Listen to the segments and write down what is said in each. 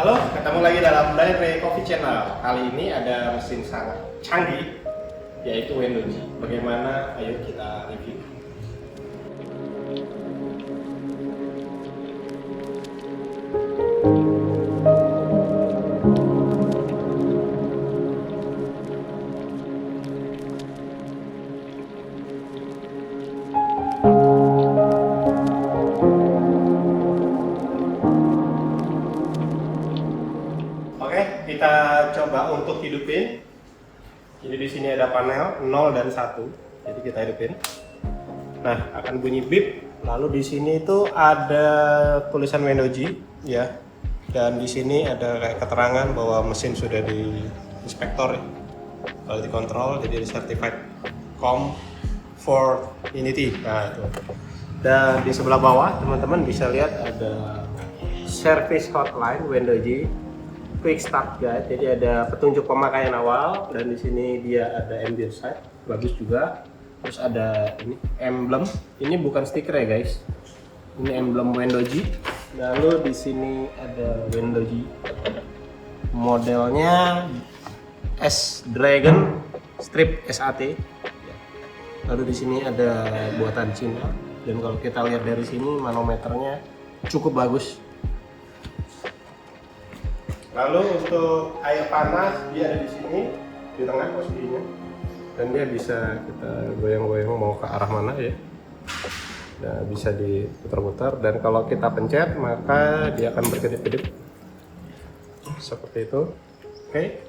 Halo, ketemu lagi dalam Dairy Coffee Channel. Kali ini ada mesin sangat canggih, yaitu Wendoji. Bagaimana? Ayo kita review. Oke, kita coba untuk hidupin. Jadi di sini ada panel 0 dan 1. Jadi kita hidupin. Nah, akan bunyi beep. Lalu di sini itu ada tulisan Wendoji ya. Dan di sini ada kayak keterangan bahwa mesin sudah di inspektor ya. Quality control, jadi certified conformity. Nah, itu. Dan di sebelah bawah teman-teman bisa lihat ada service hotline Wendoji quick start guide. Jadi ada petunjuk pemakaian awal dan di sini dia ada ambient side, bagus juga. Terus ada ini emblem. Ini bukan stiker ya guys. Ini emblem Wendoji. Lalu di sini ada Wendoji. Modelnya S Dragon Strip SAT. Lalu di sini ada buatan Cina. Dan kalau kita lihat dari sini manometernya cukup bagus. Lalu untuk air panas dia ada di sini di tengah posisinya, dan dia bisa kita goyang-goyang mau ke arah mana ya. Nah, bisa diputar-putar dan kalau kita pencet maka dia akan berkedip-kedip seperti itu. Oke.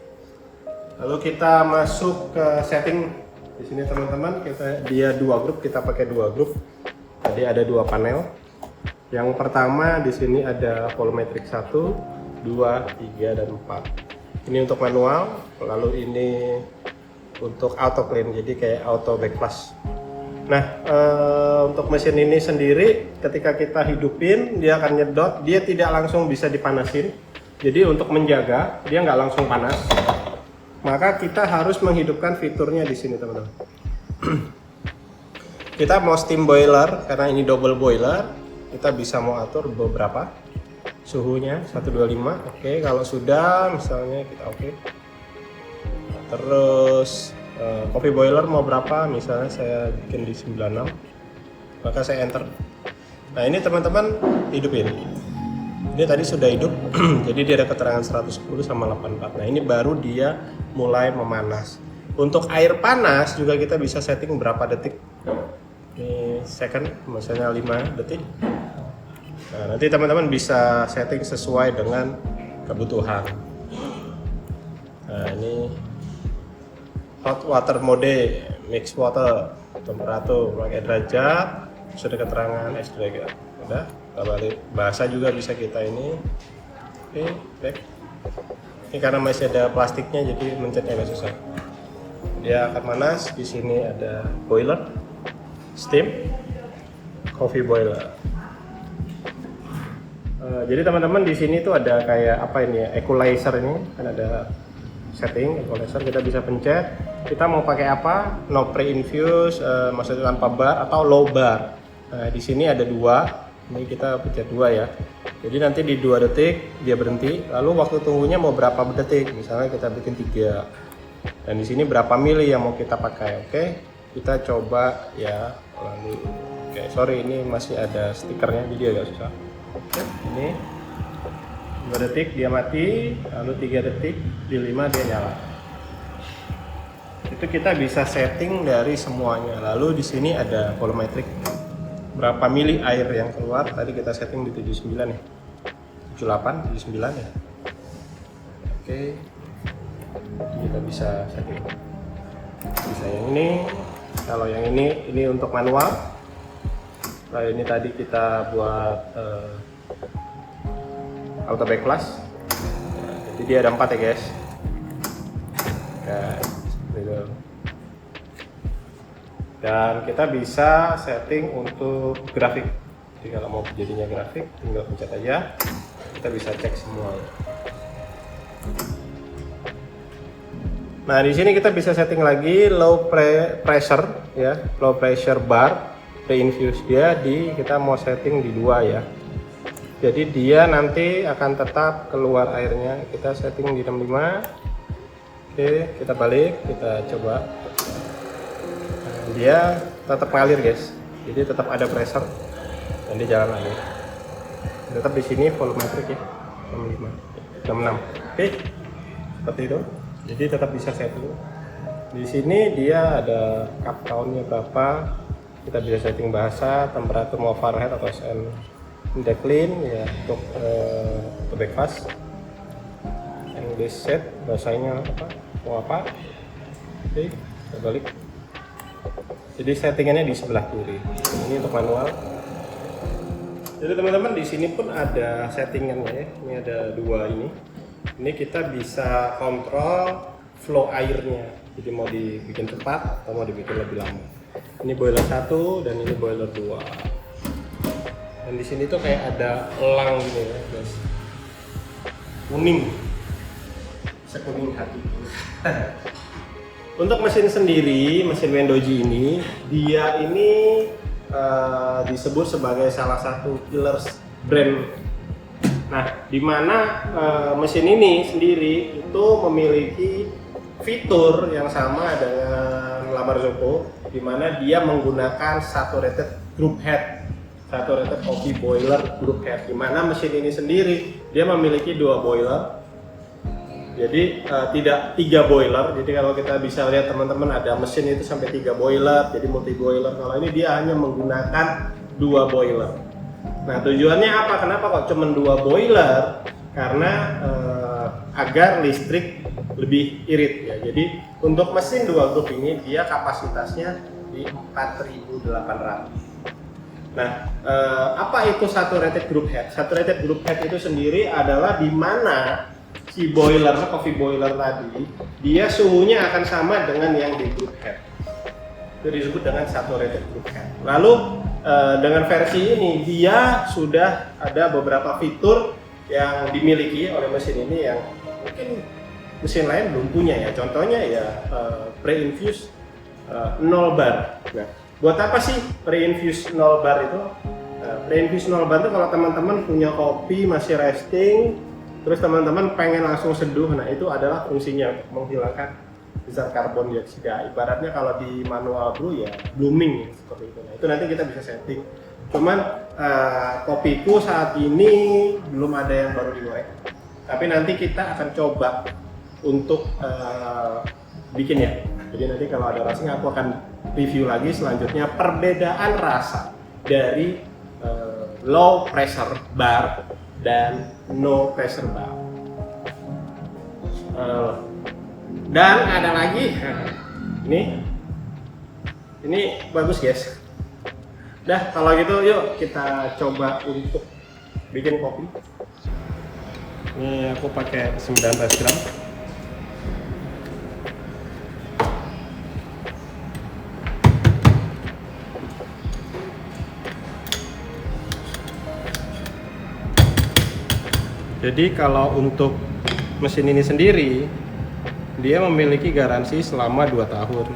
Lalu kita masuk ke setting di sini teman-teman. Dia dua grup, kita pakai dua grup. Tadi ada dua panel. Yang pertama di sini ada volumetric 1. 2, 3, dan 4. Ini untuk manual, lalu ini untuk auto clean, jadi kayak auto backflush. Nah, untuk mesin ini sendiri ketika kita hidupin dia akan nyedot, dia tidak langsung bisa dipanasin. Jadi untuk menjaga dia nggak langsung panas, maka kita harus menghidupkan fiturnya di sini teman-teman. Kita mau steam boiler karena ini double boiler, kita bisa mau atur beberapa suhunya 125. Oke, kalau sudah misalnya kita oke. Terus coffee boiler mau berapa, misalnya saya bikin di 96, maka saya enter. Nah, ini teman-teman hidupin. Ini tadi sudah hidup. Jadi dia ada keterangan 110 sama 84. Nah, ini baru dia mulai memanas. Untuk air panas juga kita bisa setting berapa detik. Ini second, misalnya 5 detik. Nah, nanti teman-teman bisa setting sesuai dengan kebutuhan. Nah, ini hot water mode, mix water, temperatur, pakai derajat, sudah keterangan extract. Udah, kita balik. Bahasa juga bisa kita ini. Oke, back. Ini karena masih ada plastiknya jadi mencetnya agak susah. Dia akan panas. Di sini ada boiler, steam, coffee boiler. Jadi teman-teman di sini tuh ada kayak apa ini ya, equalizer ini kan ada setting equalizer, kita bisa pencet kita mau pakai apa, no pre-infuse, maksudnya tanpa bar atau low bar. Nah, di sini ada dua, ini kita pencet dua ya. Jadi nanti di 2 detik dia berhenti, lalu waktu tunggunya mau berapa detik, misalnya kita bikin 3. Dan di sini berapa mili yang mau kita pakai. Oke, kita coba ya. Lalu oke, sorry ini masih ada stikernya jadi agak susah. Ini 2 detik dia mati, lalu 3 detik, di 5 dia nyala. Itu kita bisa setting dari semuanya. Lalu di sini ada volumetric, berapa mili air yang keluar. Tadi kita setting di 79 ya, 78, 79 ya. Oke, kita bisa setting. Bisa yang ini. Kalau yang ini untuk manual. Nah, ini tadi kita buat auto backflush. Jadi dia ada 4 ya guys. Gitu. Dan kita bisa setting untuk grafik. Jadi kalau mau jadinya grafik tinggal pencet aja. Kita bisa cek semua. Nah, di sini kita bisa setting lagi low pressure ya, low pressure bar. Pre-infuse dia kita mau setting di 2 ya. Jadi dia nanti akan tetap keluar airnya. Kita setting di 65. Oke, kita balik, kita coba. Nah, dia tetap ngalir guys. Jadi tetap ada pressure dan dia jalan lagi. Tetap di sini volumetric ya, 65, 66. Oke, seperti itu. Jadi tetap bisa setting. Di sini dia ada cup count-nya berapa. Kita bisa setting bahasa, temperatur mau Fahrenheit atau SN. Decline ya untuk breakfast. English set bahasanya apa? Mau apa? Oke, kita balik. Jadi settingannya di sebelah kiri. Ini untuk manual. Jadi teman-teman di sini pun ada settingannya ya. Ini ada dua ini. Ini kita bisa kontrol flow airnya. Jadi mau dibikin cepat atau mau dibikin lebih lama. Ini boiler 1 dan ini boiler 2. Dan di sini tuh kayak ada elang gitu ya, guys. Kuning. Sekuning hati. Untuk mesin sendiri, mesin Wendoji ini, dia ini disebut sebagai salah satu killer brand. Nah, di mana mesin ini sendiri itu memiliki fitur yang sama dengan La Marzocco, di mana dia menggunakan saturated group head. Saturated coffee boiler group head, di mana mesin ini sendiri dia memiliki 2 boiler. Jadi tidak 3 boiler. Jadi kalau kita bisa lihat teman-teman ada mesin itu sampai 3 boiler, jadi multi boiler. Kalau ini dia hanya menggunakan 2 boiler. Nah, tujuannya apa? Kenapa kok cuma 2 boiler? Karena agar listrik lebih irit ya. Jadi untuk mesin 2 grup ini dia kapasitasnya di 4.800. Nah, apa itu saturated group head? Saturated group head itu sendiri adalah di mana si boiler, coffee boiler tadi, dia suhunya akan sama dengan yang di group head. Itu disebut dengan saturated group head. Lalu dengan versi ini dia sudah ada beberapa fitur yang dimiliki oleh mesin ini yang mungkin mesin lain belum punya ya. Contohnya ya pre-infuse 0 bar. Nah, buat apa sih pre-infuse 0 bar itu? Pre-infuse 0 bar itu kalau teman-teman punya kopi masih resting, terus teman-teman pengen langsung seduh, nah itu adalah fungsinya menghilangkan zat karbon dioksida. Ibaratnya kalau di manual brew ya blooming ya, seperti itu. Nah, itu nanti kita bisa setting. Cuman kopiku saat ini belum ada yang baru digoreng. Tapi nanti kita akan coba untuk bikin ya. Jadi nanti kalau ada rasanya aku akan review lagi selanjutnya perbedaan rasa dari low pressure bar dan no pressure bar. Dan ada lagi ini bagus guys. Dah kalau gitu yuk kita coba untuk bikin kopi. Ini aku pakai 19 gram. Jadi kalau untuk mesin ini sendiri dia memiliki garansi selama 2 tahun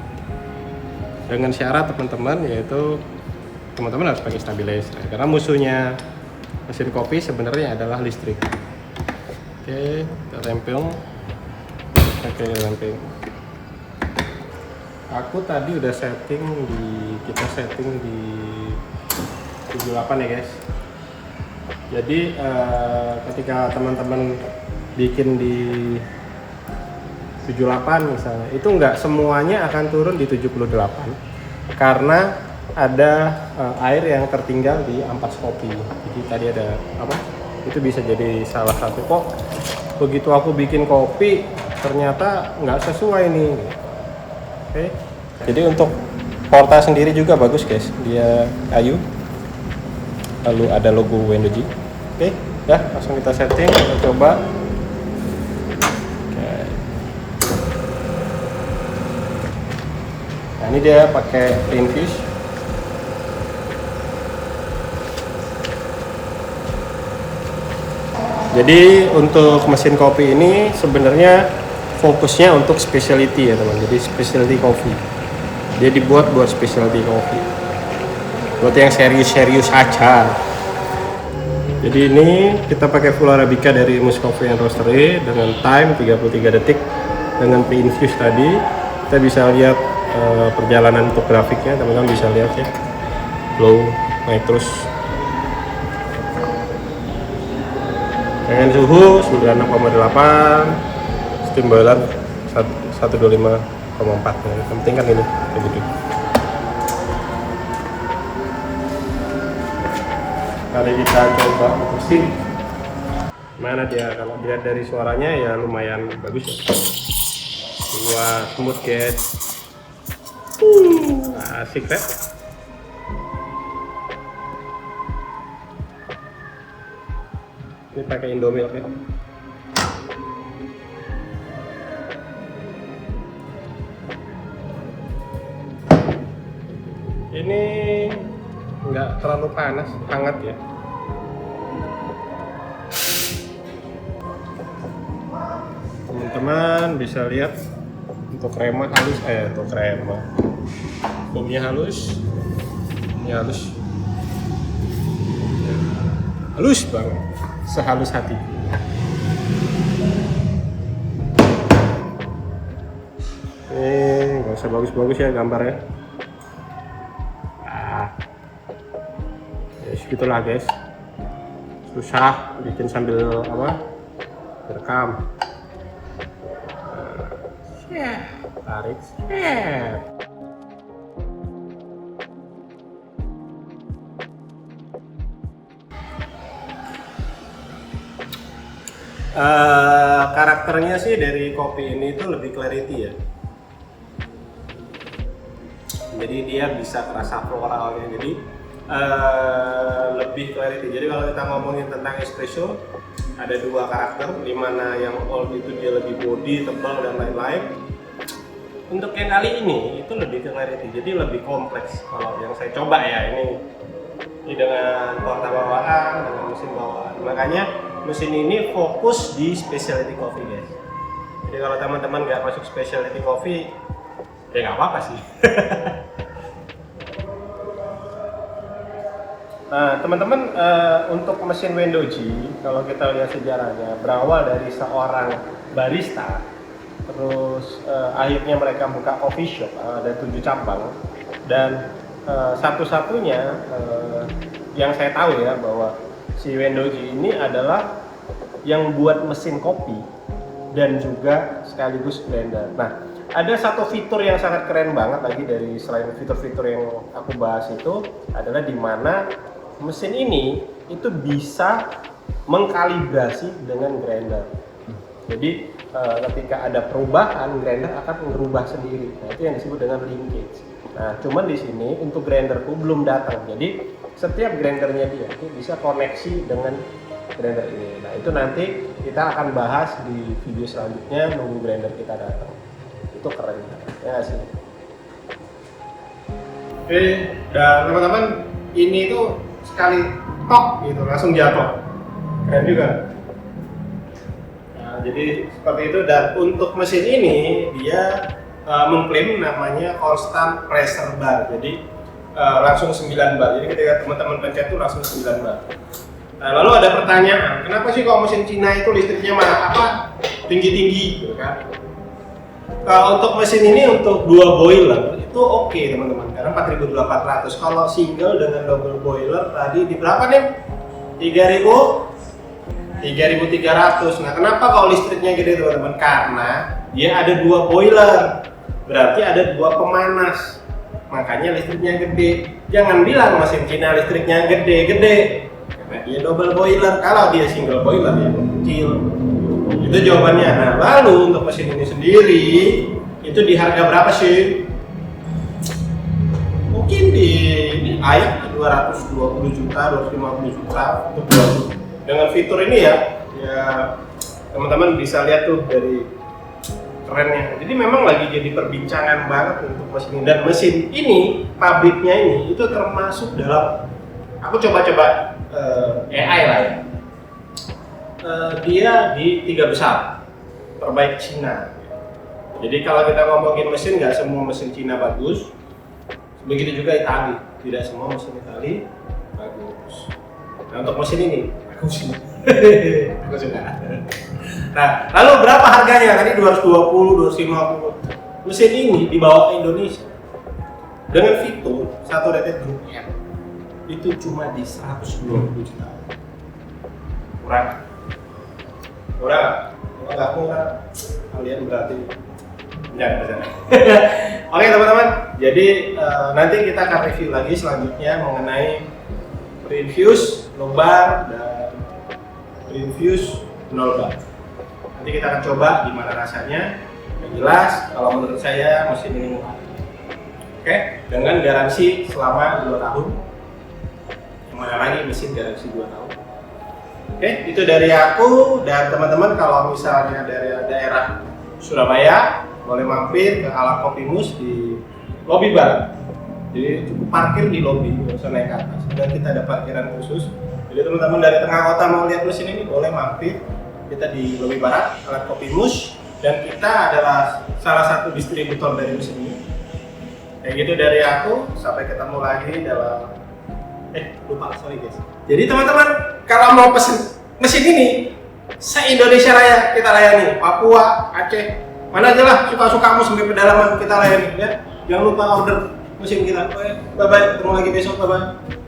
dengan syarat teman-teman, yaitu teman-teman harus pakai stabilizer karena musuhnya mesin kopi sebenarnya adalah listrik. Oke, kita tempel. Aku tadi udah kita setting di 78 ya guys. Jadi ketika teman-teman bikin di 78 misalnya, itu nggak semuanya akan turun di 78 karena ada air yang tertinggal di ampas kopi. Jadi tadi ada apa? Itu bisa jadi salah satu, kok begitu aku bikin kopi ternyata nggak sesuai nih. Oke. Jadi untuk porta sendiri juga bagus guys, dia kayu. Lalu ada logo Wendoji. Oke, ya langsung kita setting, kita coba. Oke. Nah ini dia pakai pre-infuse. Jadi untuk mesin kopi ini sebenarnya fokusnya untuk specialty ya teman. Jadi specialty coffee. Dia dibuat buat specialty coffee. Buat yang serius-serius aja. Jadi ini kita pakai full arabica dari Mus Coffee and Roastery dengan time 33 detik dengan pre-infuse tadi. Kita bisa lihat perjalanan untuk grafiknya, teman-teman bisa lihat ya, flow naik terus dengan suhu 96,8, steam boiler 125,4. Yang penting kan ini begitu. Kali kita coba mesin, mana dia? Kalau dilihat dari suaranya ya lumayan bagus ya. Wah, smooth guys. Asik kan? Ini pakai Indomilk ya. Ini nggak terlalu panas, hangat ya. Teman-teman bisa lihat untuk krema halus, untuk krema foamnya halus, ini halus, halus banget, sehalus hati. Nggak usah bagus-bagus ya gambarnya. Ya segitulah guys, susah bikin sambil apa, rekam. Tarik, karakternya sih dari kopi ini itu lebih clarity ya. Jadi dia bisa terasa floralnya, jadi lebih clarity. Jadi kalau kita ngomongin tentang espresso, ada dua karakter, dimana yang old itu dia lebih body, tebal dan lain-lain. Untuk yang kali ini itu lebih ke clarity, jadi lebih kompleks. Kalau yang saya coba ya ini dengan porta bawaan, dengan mesin bawaan. Makanya mesin ini fokus di specialty coffee guys. Jadi kalau teman-teman nggak masuk specialty coffee, ya nggak apa-apa sih. Nah teman-teman, untuk mesin Wendoji, kalau kita lihat sejarahnya, berawal dari seorang barista. Terus akhirnya mereka buka coffee shop, ada 7 cabang, dan satu-satunya yang saya tahu ya bahwa si Wendoji ini adalah yang buat mesin kopi dan juga sekaligus blender. Nah, ada satu fitur yang sangat keren banget lagi dari selain fitur-fitur yang aku bahas itu adalah di mana mesin ini itu bisa mengkalibrasi dengan grinder. Jadi ketika ada perubahan, grinder akan merubah sendiri. Nah, itu yang disebut dengan linkage. Nah, cuman di sini untuk grinderku belum datang. Jadi setiap grindernya dia itu bisa koneksi dengan grinder ini. Nah, itu nanti kita akan bahas di video selanjutnya nunggu grinder kita datang. Itu keren ya sih. Oke, dan teman-teman, ini itu sekali tok gitu langsung jatuh. Keren juga. Jadi seperti itu, dan untuk mesin ini dia mengklaim namanya constant pressure bar, jadi langsung 9 bar. Jadi ketika teman-teman pencet itu langsung 9 bar. Nah, lalu ada pertanyaan, kenapa sih kalau mesin Cina itu listriknya tinggi-tinggi gitu kan? Untuk mesin ini untuk 2 boiler itu oke teman-teman, karena 4.800. Kalau single dengan double boiler tadi di berapa nih? 3.300. Nah, kenapa kalau listriknya gede teman-teman? Karena dia ada 2 boiler, berarti ada 2 pemanas, makanya listriknya gede. Jangan bilang mesin Cina listriknya gede-gede, karena dia double boiler. Kalau dia single boiler ya kecil. Itu jawabannya. Nah, lalu untuk mesin ini sendiri itu di harga berapa sih? Mungkin ini ayak 220 juta, 250 juta untuk 2 dengan fitur ini ya teman-teman bisa lihat tuh dari kerennya. Jadi memang lagi jadi perbincangan banget untuk mesin ini, dan mesin ini pabriknya ini itu termasuk dalam, aku coba-coba AI lah ya, dia di 3 besar terbaik Cina. Jadi kalau kita ngomongin mesin, nggak semua mesin Cina bagus, begitu juga Itali, tidak semua mesin Itali bagus. Nah, untuk mesin ini Aku suka. Aku suka. Nah, lalu berapa harganya? Tadi 220, 250. Mesin ini dibawa ke Indonesia dengan fitur satu rated Group M itu cuma di 120 juta. Murah, nggak murah. Kalian berarti jangan bercanda. Oke teman-teman, jadi nanti kita akan review lagi selanjutnya mengenai Preinfuse low-bar dan Preinfuse nol bar. Nanti kita akan coba gimana rasanya. Yang jelas, kalau menurut saya mesin ini murah. Oke, dengan garansi selama 2 tahun. Yang mana lagi mesin garansi 2 tahun. Oke, itu dari aku dan teman-teman. Kalau misalnya dari daerah Surabaya, boleh mampir ke Alat Kopi Mus di lobi barat. Jadi cukup parkir di lobi, nggak usah naik ke atas. Dan kita ada parkiran khusus. Jadi teman-teman dari tengah kota mau lihat mesin ini boleh mampir. Kita di lobi barat, Alat Kopi Mus, dan kita adalah salah satu distributor dari mesin ini. Kayak gitu dari aku. Sampai ketemu lagi dalam sorry guys. Jadi teman-teman kalau mau pesen mesin ini, se-Indonesia Raya kita layani. Papua, Aceh, mana aja lah suka-sukamu sampai pedalaman kita layani ya. Jangan lupa order mesin kita. Bye bye, ketemu lagi besok, bye bye.